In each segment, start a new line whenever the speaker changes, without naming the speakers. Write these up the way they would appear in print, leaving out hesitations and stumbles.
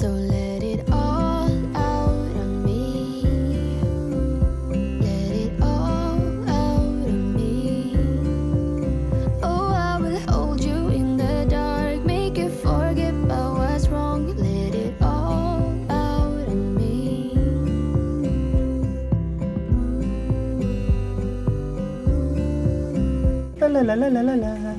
So let it all out on me. Let it all out on me. Oh, I will hold you in the dark, make you forget about what's wrong. Let it all out on me.
La la la la la la la.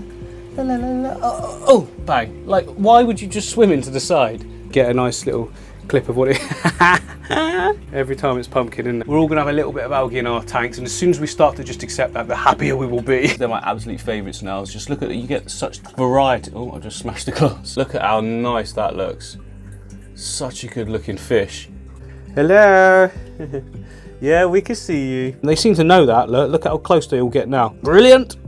La, la, la, la. Oh, bang. Like, why would you just swim into the side? Get a nice little clip of what it every time it's pumpkin, isn't it? We're all gonna have a little bit of algae in our tanks, and as soon as we start to just accept that, the happier we will be. They're my absolute favourites now. Just look at it, you get such variety. Oh, I just smashed the glass. Look at how nice that looks. Such a good looking fish. Hello. Yeah, we can see you. They seem to know that. Look at how close they all get now. Brilliant.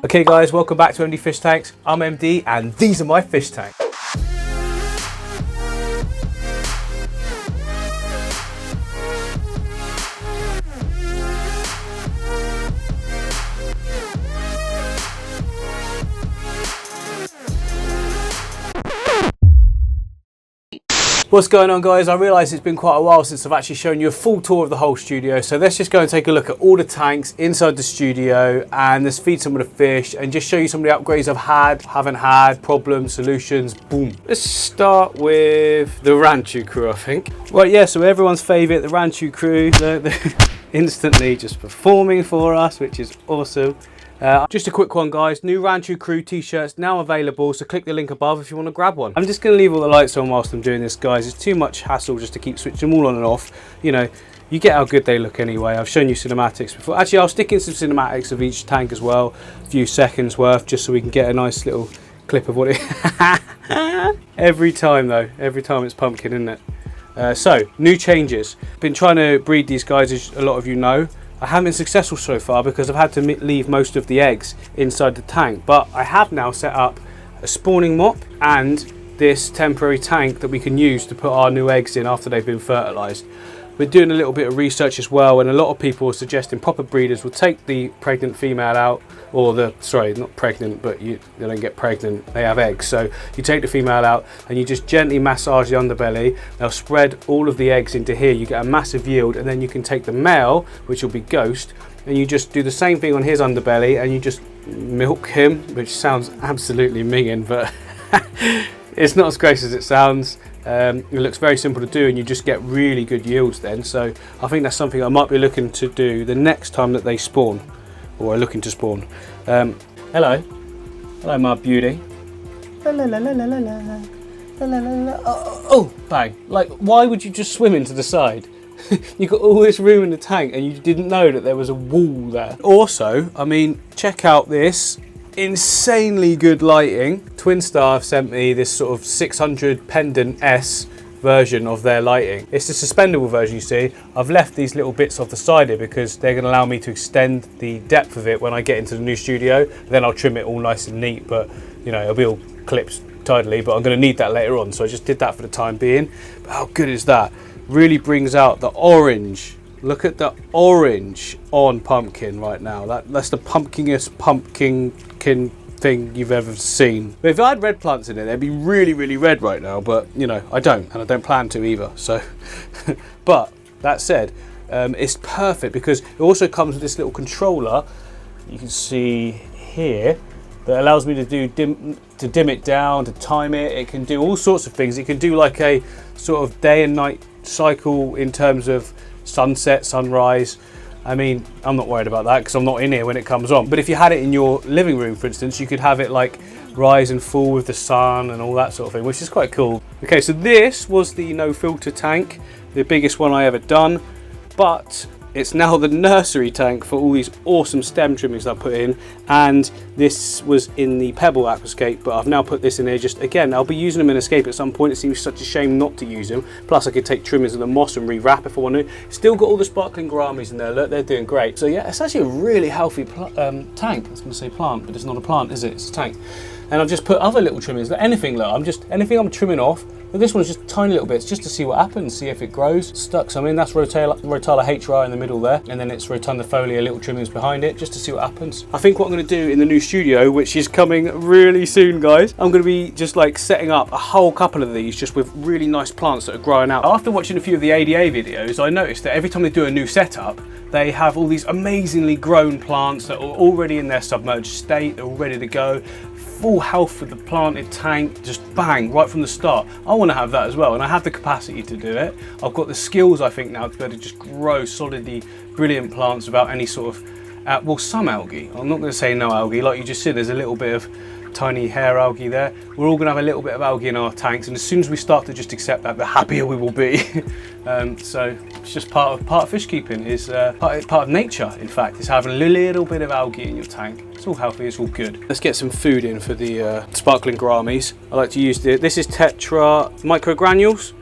Okay guys, welcome back to MD Fish Tanks. I'm MD and these are my fish tanks. What's going on guys? I realise it's been quite a while since I've actually shown you a full tour of the whole studio, so let's just go and take a look at all the tanks inside the studio and let's feed some of the fish and just show you some of the upgrades I've had, haven't had, problems, solutions, boom. Let's start with the Ranchu crew, I think. Right, yeah, so everyone's favourite, the Ranchu crew, they're instantly just performing for us, which is awesome. Just a quick one guys, new Ranchu crew t-shirts now available, so click the link above if you want to grab one. I'm just going to leave all the lights on whilst I'm doing this guys, it's too much hassle just to keep switching them all on and off. You know, you get how good they look anyway. I've shown you cinematics before. Actually, I'll stick in some cinematics of each tank as well, a few seconds worth, just so we can get a nice little clip of what it every time though, every time it's pumpkin, isn't it? So, new changes. Been trying to breed these guys, as a lot of you know. I haven't been successful so far because I've had to leave most of the eggs inside the tank, but I have now set up a spawning mop and this temporary tank that we can use to put our new eggs in after they've been fertilised. We're doing a little bit of research as well, and a lot of people are suggesting proper breeders will take the pregnant female out, or the, sorry, not pregnant, but they don't get pregnant, they have eggs. So you take the female out and you just gently massage the underbelly. They'll spread all of the eggs into here, you get a massive yield, and then you can take the male, which will be Ghost, and you just do the same thing on his underbelly and you just milk him, which sounds absolutely minging, but it's not as gross as it sounds. It looks very simple to do and you just get really good yields then, so I think that's something I might be looking to do the next time that they spawn, or are looking to spawn. Hello my beauty. La, la, la, la, la, la, la. La, la, la, la. Oh, bang. Like, why would you just swim into the side? You've got all this room in the tank and you didn't know that there was a wall there. Also, I mean, check out this insanely good lighting. Twinstar have sent me this sort of 600 pendant S version of their lighting. It's the suspendable version, you see. I've left these little bits off the side here because they're going to allow me to extend the depth of it when I get into the new studio. Then I'll trim it all nice and neat, but you know, it'll be all clipped tidily, but I'm going to need that later on, so I just did that for the time being. But how good is that? Really brings out the orange. Look at the orange on pumpkin right now. That's the pumpkinest pumpkin thing you've ever seen. But if I had red plants in it, they'd be really, really red right now, but you know, I don't, and I don't plan to either, so. But that said, it's perfect because it also comes with this little controller, you can see here, that allows me to dim it down, to time it. It can do all sorts of things. It can do like a sort of day and night cycle in terms of sunset, sunrise. I mean, I'm not worried about that because I'm not in here when it comes on. But if you had it in your living room, for instance, you could have it like rise and fall with the sun and all that sort of thing, which is quite cool. Okay, so this was the no filter tank, the biggest one I ever done, but it's now the nursery tank for all these awesome stem trimmings I put in, and this was in the Pebble aquascape, but I've now put this in here just, again, I'll be using them in escape at some point. It seems such a shame not to use them. Plus I could take trimmings of the moss and rewrap if I want to. Still got all the sparkling gouramis in there, look, they're doing great. So yeah, it's actually a really healthy tank. I was going to say plant, but it's not a plant, is it? It's a tank. And I've just put other little trimmings, anything, look, anything I'm trimming off. But this one's just tiny little bits, just to see what happens, see if it grows. Stuck some in, that's Rotala hurrah in the middle there, and then it's rotundifolia, little trimmings behind it, just to see what happens. I think what I'm going to do in the new studio, which is coming really soon, guys, I'm going to be just like setting up a whole couple of these just with really nice plants that are growing out. After watching a few of the ADA videos, I noticed that every time they do a new setup, they have all these amazingly grown plants that are already in their submerged state, they're all ready to go. Full health with the planted tank, just bang, right from the start. I want to have that as well, and I have the capacity to do it. I've got the skills, I think, now to be able to just grow solidly brilliant plants without any sort of, well, some algae. I'm not going to say no algae. Like you just see, there's a little bit of tiny hair algae there. We're all going to have a little bit of algae in our tanks, and as soon as we start to just accept that, the happier we will be. So it's just part of fish keeping, is part of nature, in fact, is having a little bit of algae in your tank. It's all healthy, it's all good. Let's get some food in for the sparkling gouramis. I like to use this is Tetra micro granules.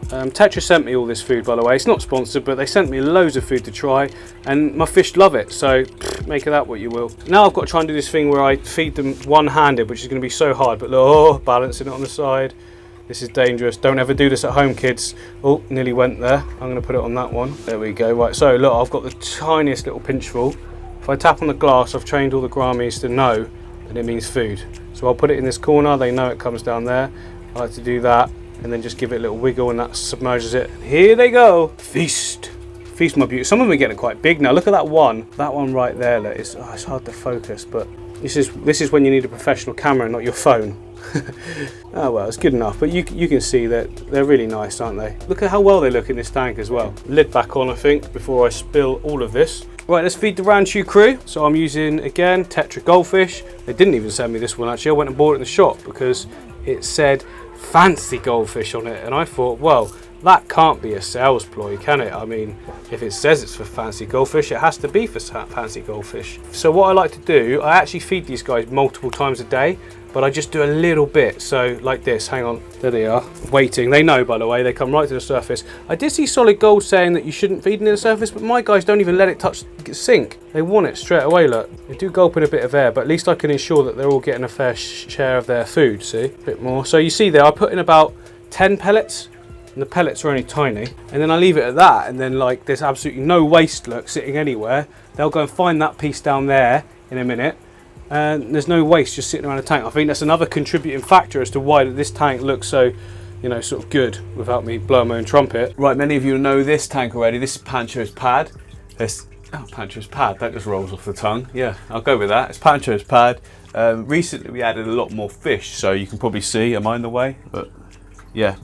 Tetra sent me all this food, by the way. It's not sponsored, but they sent me loads of food to try, and my fish love it, so make of that what you will. Now I've got to try and do this thing where I feed them one-handed, which is going to be so hard, but look, balancing it on the side. This is dangerous. Don't ever do this at home, kids. Oh, nearly went there. I'm going to put it on that one. There we go. Right, so look, I've got the tiniest little pinchful. If I tap on the glass, I've trained all the gouramis to know that it means food. So I'll put it in this corner. They know it comes down there. I like to do that, and then just give it a little wiggle, and that submerges it. Here they go. Feast. Feast, my beauty. Some of them are getting quite big now. Look at that one. That one right there. Look, it's hard to focus, but this is when you need a professional camera, not your phone. Oh well, it's good enough, but you can see that they're really nice, aren't they? Look at how well they look in this tank as well. Lid back on, I think, before I spill all of this. Right, let's feed the RANCHU crew. So I'm using, again, Tetra goldfish. They didn't even send me this one, actually. I went and bought it in the shop because it said fancy goldfish on it, and I thought, well, that can't be a sales ploy, can it? I mean, if it says it's for fancy goldfish, it has to be for fancy goldfish. So what I like to do, I actually feed these guys multiple times a day, but I just do a little bit. So like this, hang on, there they are, waiting. They know, by the way, they come right to the surface. I did see Solid Gold saying that you shouldn't feed near the surface, but my guys don't even let it touch sink. They want it straight away, look. They do gulp in a bit of air, but at least I can ensure that they're all getting a fair share of their food, see? A bit more. So you see there, I put in about 10 pellets, and the pellets are only tiny. And then I leave it at that, and then like there's absolutely no waste, look, sitting anywhere. They'll go and find that piece down there in a minute, and there's no waste just sitting around the tank. I think that's another contributing factor as to why this tank looks so, you know, sort of good, without me blowing my own trumpet. Right, many of you know this tank already. This is Pancho's pad. Pancho's pad, that just rolls off the tongue. Yeah, I'll go with that. It's Pancho's pad. Recently we added a lot more fish, so you can probably see, am I in the way? But yeah,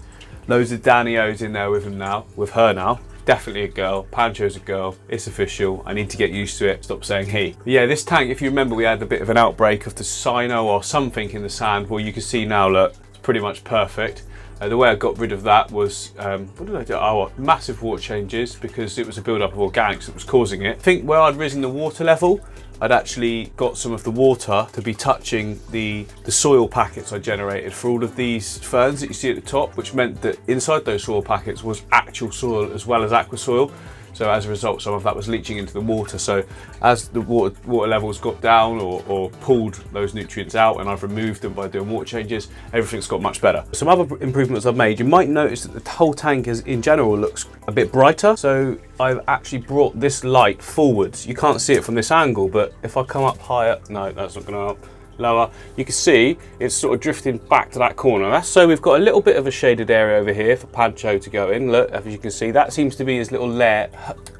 loads of Danny-O's in there with him now, with her now. Definitely a girl. Pancho's a girl. It's official. I need to get used to it. Stop saying he. But yeah, this tank, if you remember, we had a bit of an outbreak of the cyano or something in the sand. Well, you can see now, look, it's pretty much perfect. The way I got rid of that was, what did I do? Oh, massive water changes, because it was a build-up of organics that was causing it. I think where I'd risen the water level, I'd actually got some of the water to be touching the soil packets I generated for all of these ferns that you see at the top, which meant that inside those soil packets was actual soil as well as aqua soil. So as a result, some of that was leaching into the water. So as the water levels got down or pulled those nutrients out, and I've removed them by doing water changes, everything's got much better. Some other improvements I've made, you might notice that the whole tank in general looks a bit brighter. So I've actually brought this light forwards. You can't see it from this angle, but if I come up higher, no, that's not gonna help. Lower, you can see it's sort of drifting back to that corner. That's so we've got a little bit of a shaded area over here for Pancho to go in. Look, as you can see, that seems to be his little lair.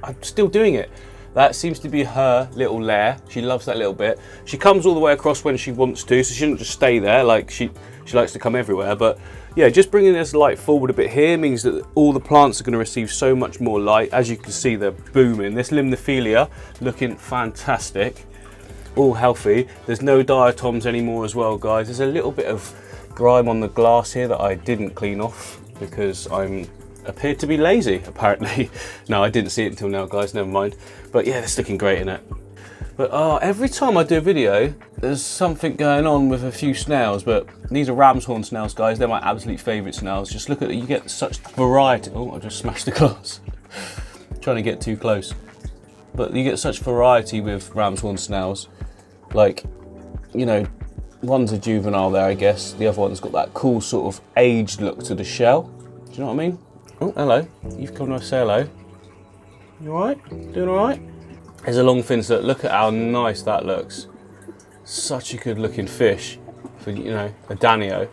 I'm still doing it. That seems to be her little lair. She loves that little bit. She comes all the way across when she wants to, so she doesn't just stay there. Like she likes to come everywhere. But yeah, just bringing this light forward a bit here means that all the plants are going to receive so much more light. As you can see, they're booming. This limnophilia looking fantastic. All healthy. There's no diatoms anymore as well, guys. There's a little bit of grime on the glass here that I didn't clean off because I appeared to be lazy, apparently. No, I didn't see it until now, guys, never mind. But yeah, it's looking great in it. But every time I do a video, there's something going on with a few snails, but these are ram's horn snails, guys. They're my absolute favourite snails. Just look at it, you get such variety. Oh, I just smashed the glass. Trying to get too close. But you get such variety with ram's horn snails. Like, you know, one's a juvenile there, I guess. The other one's got that cool sort of aged look to the shell. Do you know what I mean? Oh, hello. You've come to say hello. You alright? Doing alright? There's a long fin snook. Look at how nice that looks. Such a good looking fish for, you know, a Danio.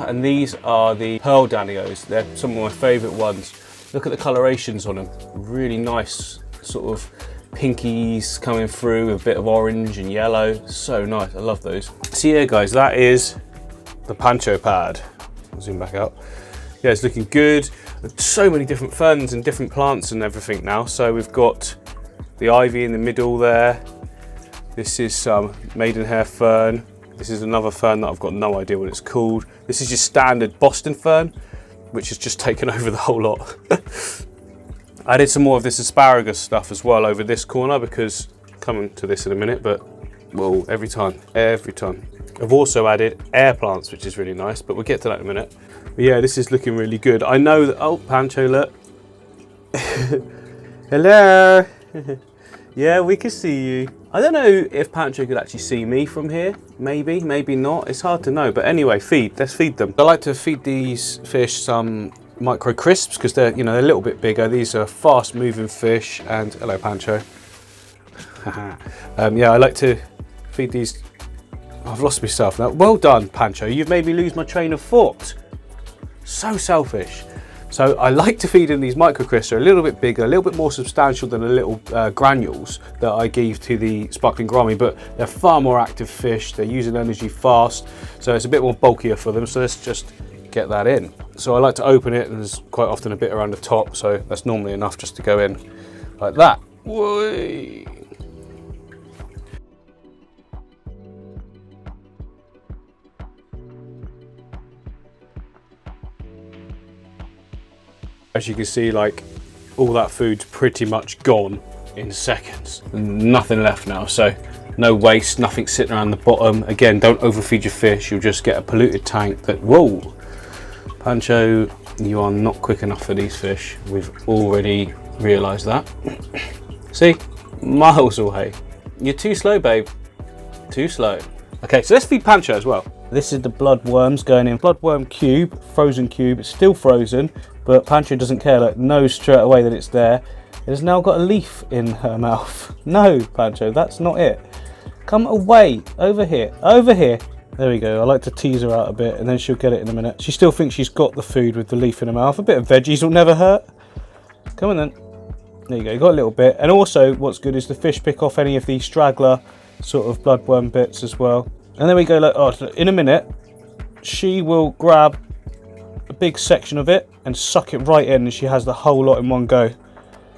And these are the pearl Danios. They're some of my favourite ones. Look at the colorations on them. Really nice sort of pinkies coming through with a bit of orange and yellow. So nice, I love those. So yeah guys, that is the Pancho pad. I'll zoom back out. Yeah, it's looking good. So many different ferns and different plants and everything now. So we've got the ivy in the middle there. This is some maidenhair fern. This is another fern that I've got no idea what it's called. This is your standard Boston fern, which has just taken over the whole lot. I did some more of this asparagus stuff as well over this corner because, coming to this in a minute, but well, every time. I've also added air plants, which is really nice, but we'll get to that in a minute. But yeah, this is looking really good. I know that, oh, Pancho, look. Hello. Yeah, we can see you. I don't know if Pancho could actually see me from here. Maybe, maybe not. It's hard to know. But anyway, let's feed them. I like to feed these fish some micro crisps because they're, you know, they're a little bit bigger. These are fast moving fish. And hello, Pancho. Yeah, I like to feed these. I've lost myself now. Well done, Pancho. You've made me lose my train of thought. So selfish. So I like to feed in these micro crisps. They're a little bit bigger, a little bit more substantial than the little granules that I gave to the sparkling gourami, but they're far more active fish. They're using energy fast, so it's a bit more bulkier for them. So let's just get that in. So I like to open it, and there's quite often a bit around the top, so that's normally enough just to go in like that. Whee! As you can see, like, all that food's pretty much gone in seconds. Nothing left now, so no waste, nothing sitting around the bottom. Again, don't overfeed your fish, you'll just get a polluted tank that, whoa! Pancho, you are not quick enough for these fish. We've already realised that. See? Miles away. You're too slow, babe. Too slow. Okay, so let's feed Pancho as well. This is the bloodworms going in. Bloodworm cube, frozen cube. It's still frozen, but Pancho doesn't care. Like, knows straight away that it's there. It has now got a leaf in her mouth. No, Pancho, that's not it. Come away. Over here. Over here. There we go. I like to tease her out a bit, and then she'll get it in a minute. She still thinks she's got the food with the leaf in her mouth. A bit of veggies will never hurt. Come on then. There you go. You got a little bit. And also, what's good is the fish pick off any of these straggler sort of bloodworm bits as well. And then we go like, oh, in a minute, she will grab a big section of it and suck it right in, and she has the whole lot in one go.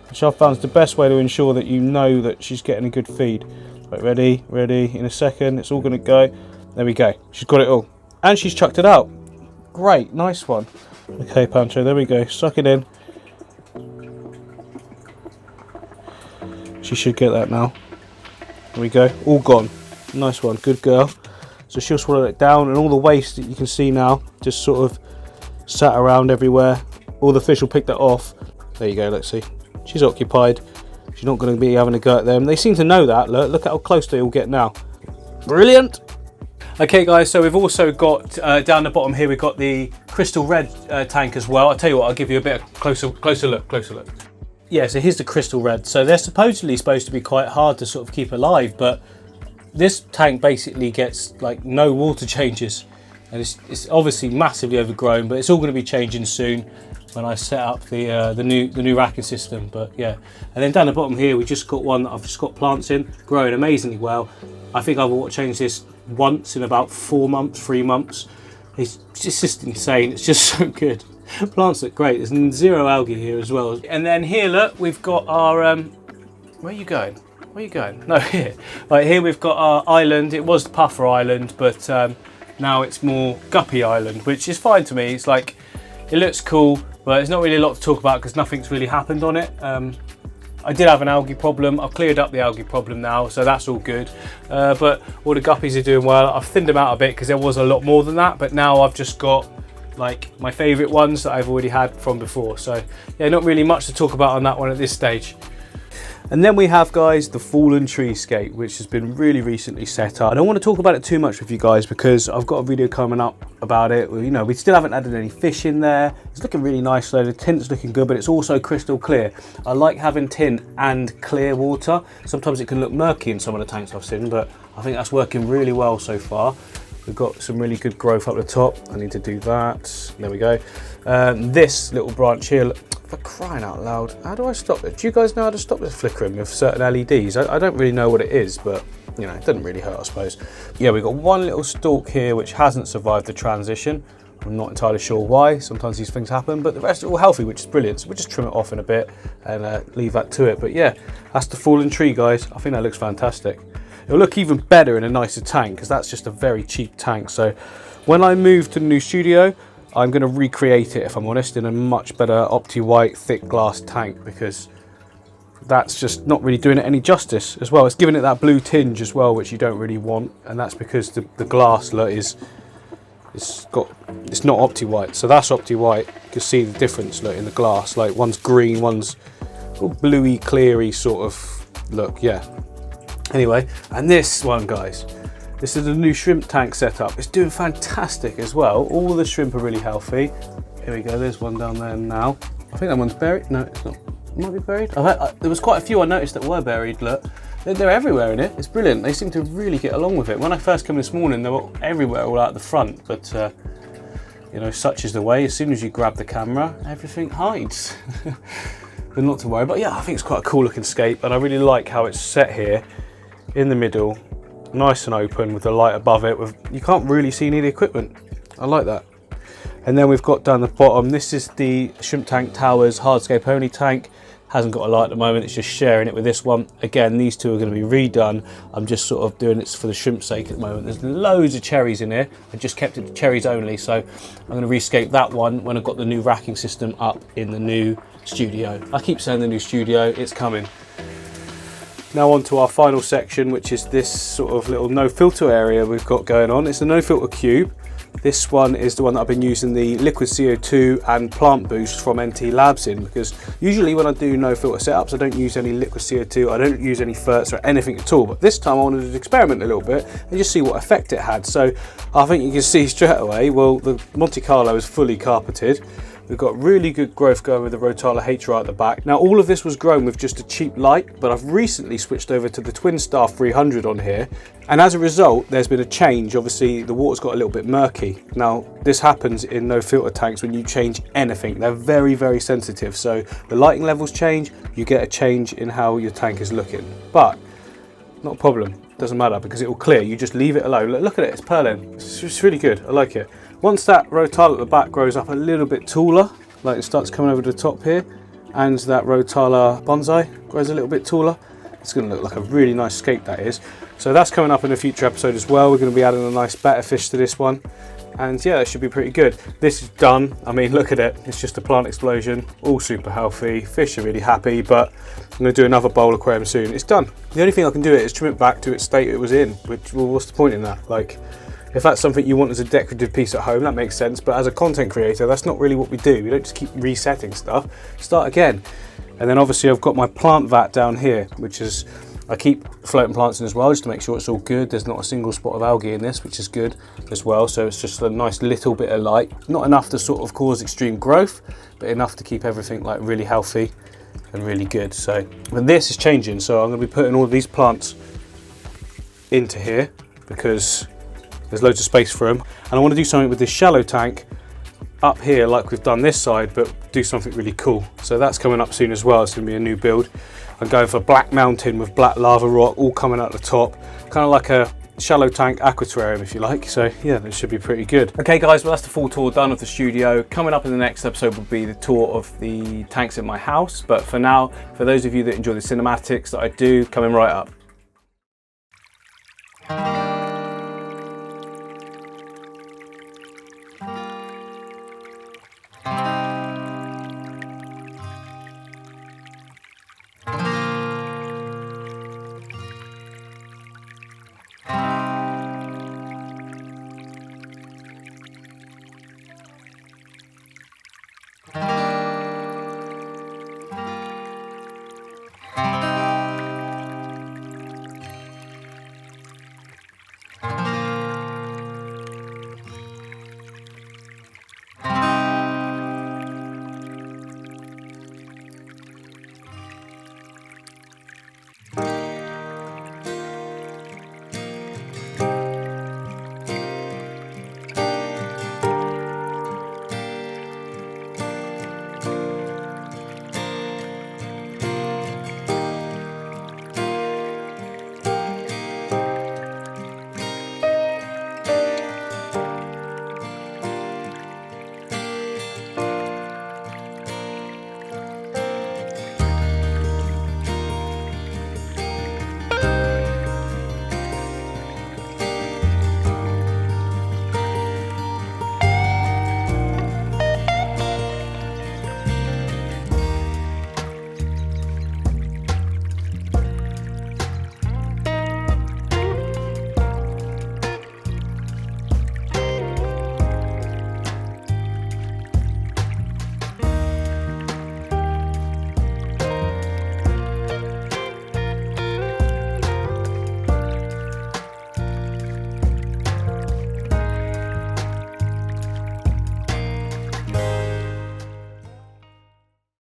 Which I've found is the best way to ensure that you know that she's getting a good feed. Right, ready, in a second, it's all gonna go. There we go, she's got it all. And she's chucked it out. Great, nice one. Okay, Pancho, there we go, suck it in. She should get that now. There we go, all gone. Nice one, good girl. So she'll swallow it down, and all the waste that you can see now just sort of sat around everywhere. All the fish will pick that off. There you go, let's see. She's occupied. She's not going to be having a go at them. They seem to know that. Look at how close they all get now. Brilliant. Okay guys, so we've also got down the bottom here, we've got the crystal red tank as well. I'll tell you what, I'll give you a bit of closer look. Yeah, so here's the crystal red. So they're supposedly supposed to be quite hard to sort of keep alive, but this tank basically gets like no water changes, and it's obviously massively overgrown, but it's all going to be changing soon when I set up the new racking system. But yeah, and then down the bottom here we just got one that I've just got plants in, growing amazingly well. I think I've changed this once in about 3 months. It's just insane. It's just so good. Plants look great. There's zero algae here as well. And then here, look, we've got our where are you going? Where are you going? No, here. Right, here we've got our island. It was Puffer Island, but now it's more Guppy Island, which is fine to me. It's like, it looks cool, but there's not really a lot to talk about because nothing's really happened on it. I did have an algae problem. I've cleared up the algae problem now, so that's all good. But all the guppies are doing well. I've thinned them out a bit because there was a lot more than that, but now I've just got like my favourite ones that I've already had from before. So yeah, not really much to talk about on that one at this stage. And then we have, guys, the fallen treescape, which has been really recently set up. I don't want to talk about it too much with you guys because I've got a video coming up about it. You know, we still haven't added any fish in there. It's looking really nice though. The tint's looking good, but it's also crystal clear. I like having tint and clear water. Sometimes it can look murky in some of the tanks I've seen, but I think that's working really well so far. We've got some really good growth up the top. I need to do that. There we go. This little branch here, for crying out loud, how do I stop it? Do you guys know how to stop this flickering with certain LEDs? I don't really know what it is, but you know, it doesn't really hurt, I suppose. Yeah, we've got one little stalk here which hasn't survived the transition. I'm not entirely sure why. Sometimes these things happen, but the rest are all healthy, which is brilliant. So we'll just trim it off in a bit and leave that to it. But yeah, that's the fallen tree, guys. I think that looks fantastic. It'll look even better in a nicer tank because that's just a very cheap tank. So when I move to the new studio, I'm going to recreate it, if I'm honest, in a much better Opti-White thick glass tank, because that's just not really doing it any justice as well. It's giving it that blue tinge as well, which you don't really want, and that's because the glass look it's not Opti-White. So that's Opti-White. You can see the difference, look, in the glass. Like one's green, one's all bluey, cleary sort of look. Yeah. Anyway, and this one, guys. This is a new shrimp tank setup. It's doing fantastic as well. All the shrimp are really healthy. Here we go, there's one down there now. I think that one's buried. No, it's not. It might be buried. There was quite a few I noticed that were buried, look. They're everywhere in it. It's brilliant. They seem to really get along with it. When I first came this morning, they were everywhere, all out the front. But, you know, such is the way. As soon as you grab the camera, everything hides. But not to worry. But yeah, I think it's quite a cool looking scape. And I really like how it's set here in the middle. Nice and open with the light above it. You can't really see any of the equipment. I like that. And then we've got down the bottom, this is the Shrimp Tank Towers hardscape only tank. Hasn't got a light at the moment, it's just sharing it with this one. Again, these two are going to be redone. I'm just sort of doing it for the shrimp's sake at the moment. There's loads of cherries in here. I just kept it to cherries only, so I'm going to rescape that one when I've got the new racking system up in the new studio. I keep saying the new studio, it's coming. Now on to our final section, which is this sort of little no filter area we've got going on. It's a no filter cube. This one is the one that I've been using the liquid CO2 and plant boost from NT Labs in, because usually when I do no filter setups, I don't use any liquid CO2, I don't use any ferts or anything at all. But this time I wanted to experiment a little bit and just see what effect it had. So I think you can see straight away, well, the Monte Carlo is fully carpeted. We've got really good growth going with the Rotala HRA at the back. Now all of this was grown with just a cheap light, but I've recently switched over to the Twin Star 300 on here. And as a result, there's been a change. Obviously the water's got a little bit murky. Now this happens in no filter tanks when you change anything. They're very, very sensitive. So the lighting levels change, you get a change in how your tank is looking. But not a problem, doesn't matter because it will clear. You just leave it alone. Look at it, it's purling. It's just really good, I like it. Once that Rotala at the back grows up a little bit taller, like it starts coming over the top here, and that Rotala bonsai grows a little bit taller, it's going to look like a really nice scape, that is. So that's coming up in a future episode as well. We're going to be adding a nice betta fish to this one. And yeah, it should be pretty good. This is done. I mean, look at it. It's just a plant explosion, all super healthy. Fish are really happy, but I'm going to do another bowl aquarium soon. It's done. The only thing I can do is trim it back to its state it was in, which, well, what's the point in that? Like, if that's something you want as a decorative piece at home, that makes sense. But as a content creator, that's not really what we do. We don't just keep resetting stuff. Start again. And then obviously I've got my plant vat down here, which is, I keep floating plants in as well, just to make sure it's all good. There's not a single spot of algae in this, which is good as well. So it's just a nice little bit of light. Not enough to sort of cause extreme growth, but enough to keep everything like really healthy and really good. So, and this is changing. So I'm going to be putting all of these plants into here because there's loads of space for them. And I want to do something with this shallow tank up here like we've done this side, but do something really cool. So that's coming up soon as well. It's going to be a new build. I'm going for black mountain with black lava rock all coming out the top, kind of like a shallow tank aquatorium if you like. So yeah, that should be pretty good. Okay guys, well that's the full tour done of the studio. Coming up in the next episode will be the tour of the tanks in my house, but for now, for those of you that enjoy the cinematics that I do, coming right up.